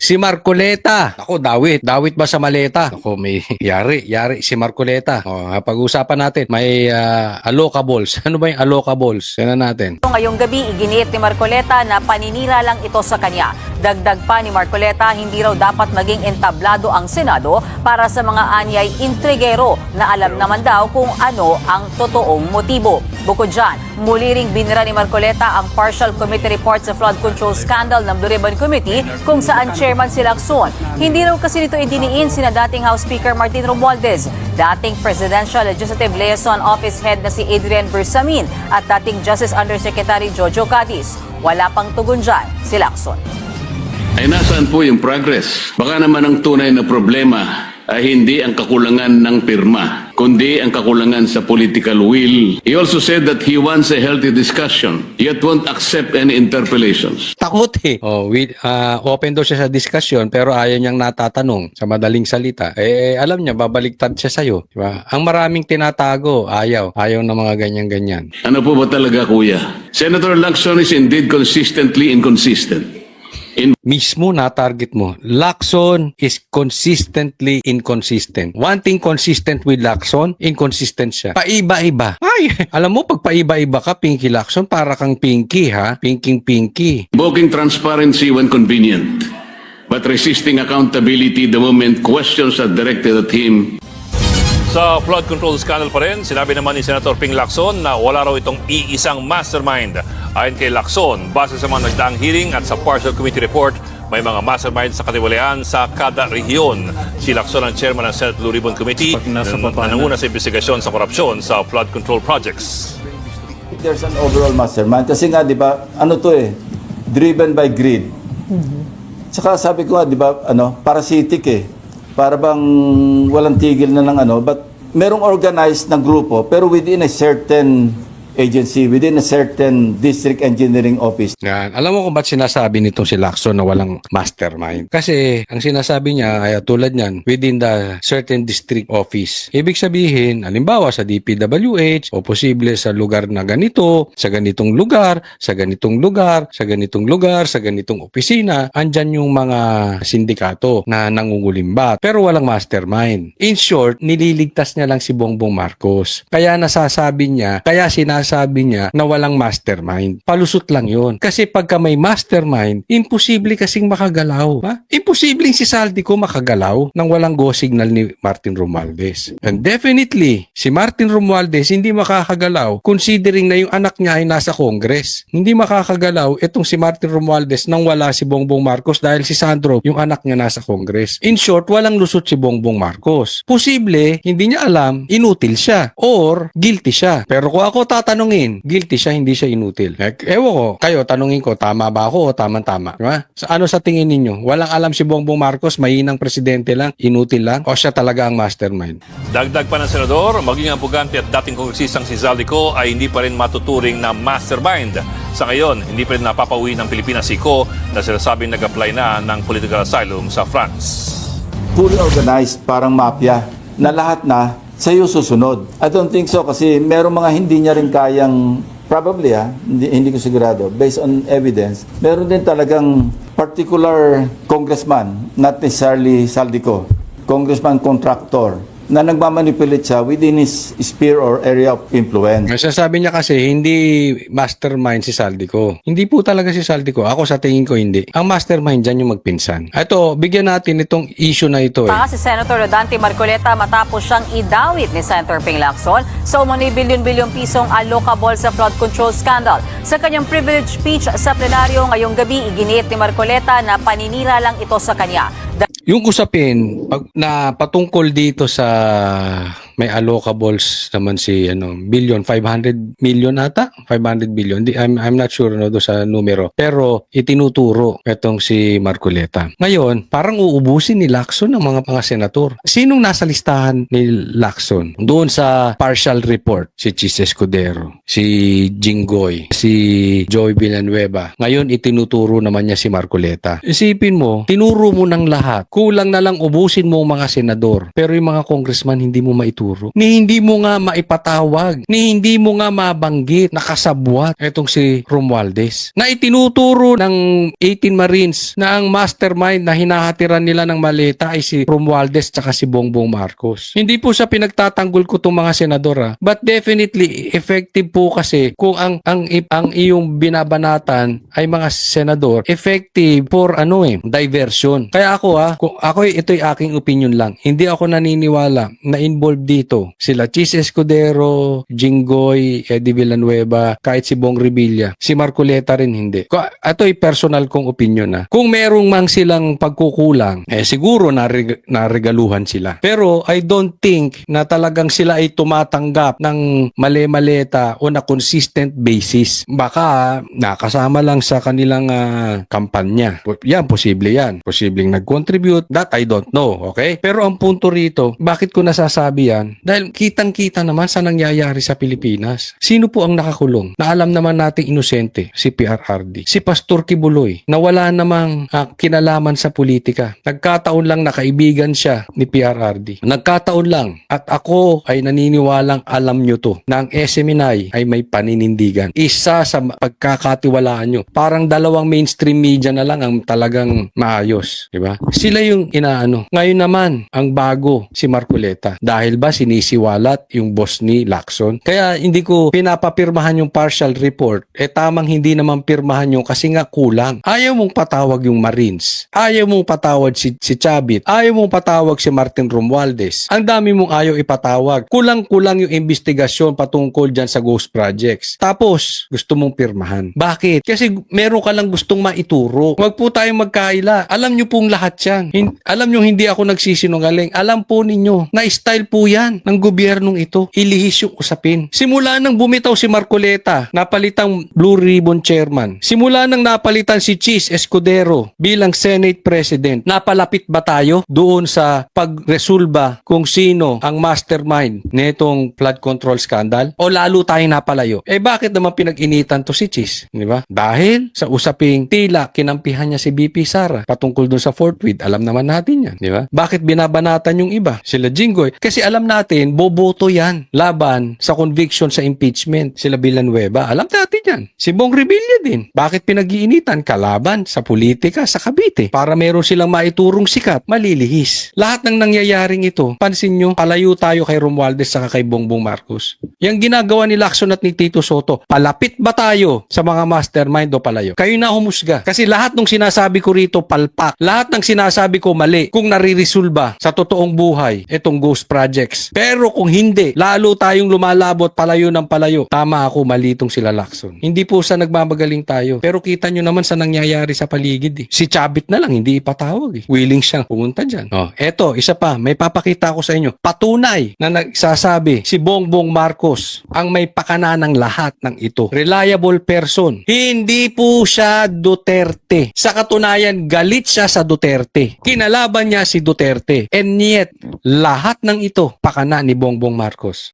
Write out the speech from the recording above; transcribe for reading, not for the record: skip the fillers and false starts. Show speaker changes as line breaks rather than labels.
Si Marcoleta. Ako, dawit. Dawit ba sa maleta? Ako, may yari si Marcoleta. O, pag-usapan natin, may allocables. Ano ba yung allocables? Yan na natin.
Ngayong gabi, iginiit ni Marcoleta na paninira lang ito sa kanya. Dagdag pa ni Marcoleta, hindi raw dapat maging entablado ang Senado para sa mga anyay intrigero na alam naman daw kung ano ang totoong motibo. Bukod dyan, muli ring binira ni Marcoleta ang partial committee report sa flood control scandal ng Blue Ribbon Committee kung saan chairman si Lacson. Hindi raw kasi nito idiniin sina dating House Speaker Martin Romualdez, dating Presidential Legislative Liaison Office Head na si Adrian Bersamin at dating Justice Undersecretary Jojo Cadiz. Wala pang tugon dyan si Lacson.
Ay nasaan po yung progress? Baka naman ang tunay na problema ay hindi ang kakulangan ng pirma, kundi ang kakulangan sa political will. He also said that he wants a healthy discussion, yet won't accept any interpellations.
Takot eh. Open daw siya sa discussion pero ayaw niyang natatanong sa madaling salita. Alam niya, babaliktad siya sa'yo. Diba? Ang maraming tinatago, ayaw ng mga ganyan-ganyan.
Ano po ba talaga, kuya? Senator Lacson is indeed consistently inconsistent.
Mismo na target mo. Lacson is consistently inconsistent. One thing consistent with Lacson, inconsistent siya. Paiba-iba. Ay, alam mo, pag paiba-iba ka, Pinky Lacson, para kang Pinky, ha? Pinky.
Invoking transparency when convenient, but resisting accountability the moment questions are directed at him.
Sa flood control scandal pa rin, sinabi naman ni Senator Ping Lacson na wala raw itong iisang mastermind. Ayon kay Lacson, base sa mga nagdaang hearing at sa partial committee report, may mga mastermind sa katiwalian sa kada rehiyon. Si Lacson ang chairman ng Senate Blue Ribbon Committee na nanguna sa investigasyon sa korupsyon sa flood control projects.
There's an overall mastermind. Kasi nga, di ba, driven by greed. Saka sabi ko nga, di ba, parasitic eh. Para bang walang tigil na ng but merong organized na grupo pero within a certain agency, within a certain district engineering office.
Yan. Alam mo kung ba't sinasabi nitong si Lacson na walang mastermind? Kasi ang sinasabi niya ay tulad niyan, within the certain district office. Ibig sabihin, halimbawa sa DPWH o posible sa lugar na ganito, sa ganitong lugar, sa ganitong lugar, sa ganitong lugar, sa ganitong opisina, andyan yung mga sindikato na nangungulimbat. Pero walang mastermind. In short, nililigtas niya lang si Bongbong Marcos. Kaya sinasabi niya na walang mastermind. Palusot lang yun. Kasi pagka may mastermind, imposible kasing makagalaw. Ha? Imposibleng si Saldico makagalaw nang walang go signal ni Martin Romualdez. And definitely, si Martin Romualdez hindi makakagalaw considering na yung anak niya ay nasa Congress. Hindi makakagalaw itong si Martin Romualdez nang wala si Bongbong Marcos dahil si Sandro, yung anak niya nasa Congress. In short, walang lusot si Bongbong Marcos. Posible, hindi niya alam, inutil siya or guilty siya. Pero kung ako tatanungin, guilty siya, hindi siya inutil. Ewan ko, kayo, tanungin ko, tama ba ako o tama-tama? Diba? Ano sa tingin ninyo? Walang alam si Bongbong Marcos, mahinang presidente lang, inutil lang, o siya talaga ang mastermind?
Dagdag pa ng senador, maging ang pugante at dating kongresistang si Zaldico ay hindi pa rin matuturing na mastermind. Sa ngayon, hindi pa rin napapauwi ng Pilipinas si Ko na sinasabing nag-apply na ng political asylum sa France.
Fully organized, parang mafia, na lahat na sa'yo susunod. I don't think so kasi merong mga hindi niya rin kayang, probably hindi ko sigurado, based on evidence, meron din talagang particular congressman, not necessarily Saldico, congressman contractor, na nagmamanipulate siya within his sphere or area of influence.
Sasabi niya kasi, hindi mastermind si Saldico. Hindi po talaga si Saldico. Ako sa tingin ko hindi. Ang mastermind dyan yung magpinsan. Ito, bigyan natin itong issue na ito.
Si Senator Rodante Marcoleta matapos siyang idawit ni Senator Ping Lacson sa umano'y bilyon-bilyong pisong allocable sa flood control scandal. Sa kanyang privilege speech sa plenaryo ngayong gabi, iginiit ni Marcoleta na paninira lang ito sa kanya.
Yung usapin na patungkol dito sa may allocables naman si billion, 500 million ata? 500 billion. I'm not sure do sa numero. Pero itinuturo itong si Marcoleta. Ngayon, parang uubusin ni Lacson ng mga senator. Sinong nasa listahan ni Lacson? Doon sa partial report, si Chis Escudero, si Jinggoy, si Joey Villanueva. Ngayon, itinuturo naman niya si Marcoleta. Isipin mo, tinuro mo ng lahat. Kulang na lang ubusin mo ang mga senador. Pero yung mga congressman, hindi mo maituro. itinuturo, ni hindi mo nga maipatawag, ni hindi mo nga mabanggit, nakasabwat etong si Romualdez. Na itinuturo ng 18 Marines na ang mastermind na hinahatiran nila ng maleta ay si Romualdez tsaka si Bongbong Marcos. Hindi po sa pinagtatanggol ko itong mga senador, but definitely effective po kasi kung ang iyong binabanatan ay mga senador, effective for diversion. Kaya kung ito'y aking opinion lang. Hindi ako naniniwala na involved dito sila Chis Escudero, Jinggoy, Eddie Villanueva, kahit si Bong Revilla, si Marcoleta rin hindi. Ito'y personal kong opinion. Kung merong mang silang pagkukulang, siguro naregaluhan sila. Pero I don't think na talagang sila ay tumatanggap ng mali-maleta o na consistent basis. Baka nakasama lang sa kanilang kampanya. Yan, posible yan. Posibleng nag-contribute. That I don't know. Okay? Pero ang punto rito, bakit ko nasasabi yan? Dahil kitang-kita naman sa nangyayari sa Pilipinas. Sino po ang nakakulong? Na alam naman nating inosente, si PRRD. Si Pastor Kibuloy, na wala namang kinalaman sa politika. Nagkataon lang na kaibigan siya ni PRRD. Nagkataon lang. At ako ay naniniwalang alam nyo to, na ang SMNI ay may paninindigan. Isa sa pagkakatiwalaan nyo. Parang dalawang mainstream media na lang ang talagang maayos. Diba? Sila yung inaano. Ngayon naman, ang bago, si Marcoleta. Dahil ba sinisiwalat yung boss ni Lacson? Kaya hindi ko pinapapirmahan yung partial report. Tamang hindi naman pirmahan yung kasi nga kulang. Ayaw mong patawag yung Marines. Ayaw mong patawag si Chavit. Ayaw mong patawag si Martin Romualdez. Ang dami mong ayaw ipatawag. Kulang-kulang yung investigasyon patungkol dyan sa ghost projects. Tapos, gusto mong pirmahan. Bakit? Kasi meron ka lang gustong maituro. Huwag po tayong magkaila. Alam nyo pong lahat yan. Alam nyo hindi ako nagsisinungaling. Alam po ninyo na style po yan ng gobyernong ito. Ilihis yung usapin. Simula nang bumitaw si Marcoleta, napalitang Blue Ribbon Chairman. Simula nang napalitan si Chis Escudero bilang Senate President, napalapit ba tayo doon sa pagresolba kung sino ang mastermind netong flood control scandal? O lalo tayong napalayo? Bakit naman pinag-initan to si Chis? Di ba? Dahil sa usaping tila kinampihan niya si BP Sara patungkol doon sa Fort Worth. Alam naman natin yan. Di ba? Bakit binabanatan yung iba? Sila Jinggoy. Kasi alam natin, boboto yan laban sa conviction sa impeachment. Sila Villanueva. Alam natin yan. Si Bong Revilla din. Bakit pinag-iinitan? Kalaban sa politika sa Cavite. Para meron silang maiturong sikat, malilihis. Lahat ng nangyayaring ito, pansin nyo, palayo tayo kay Romualdez sa kay Bongbong Marcos. Yang ginagawa ni Lacson at ni Tito Soto, palapit ba tayo sa mga mastermind o palayo? Kayo na humusga. Kasi lahat ng sinasabi ko rito, palpak. Lahat ng sinasabi ko, mali. Kung naririsulba sa totoong buhay, itong ghost projects. Pero kung hindi, lalo tayong lumalabot palayo ng palayo. Tama ako, mali itong sila Lacson. Hindi po sa nagmamagaling tayo. Pero kita nyo naman sa nangyayari sa paligid. Si Chavit na lang, hindi ipatawag. Willing siyang pumunta dyan. Eto, isa pa, may papakita ko sa inyo. Patunay na nagsasabi si Bongbong Marcos ang may pakana ng lahat ng ito. Reliable person. Hindi po siya Duterte. Sa katunayan, galit siya sa Duterte. Kinalaban niya si Duterte. And yet, lahat ng ito, pakana ni Bongbong Marcos.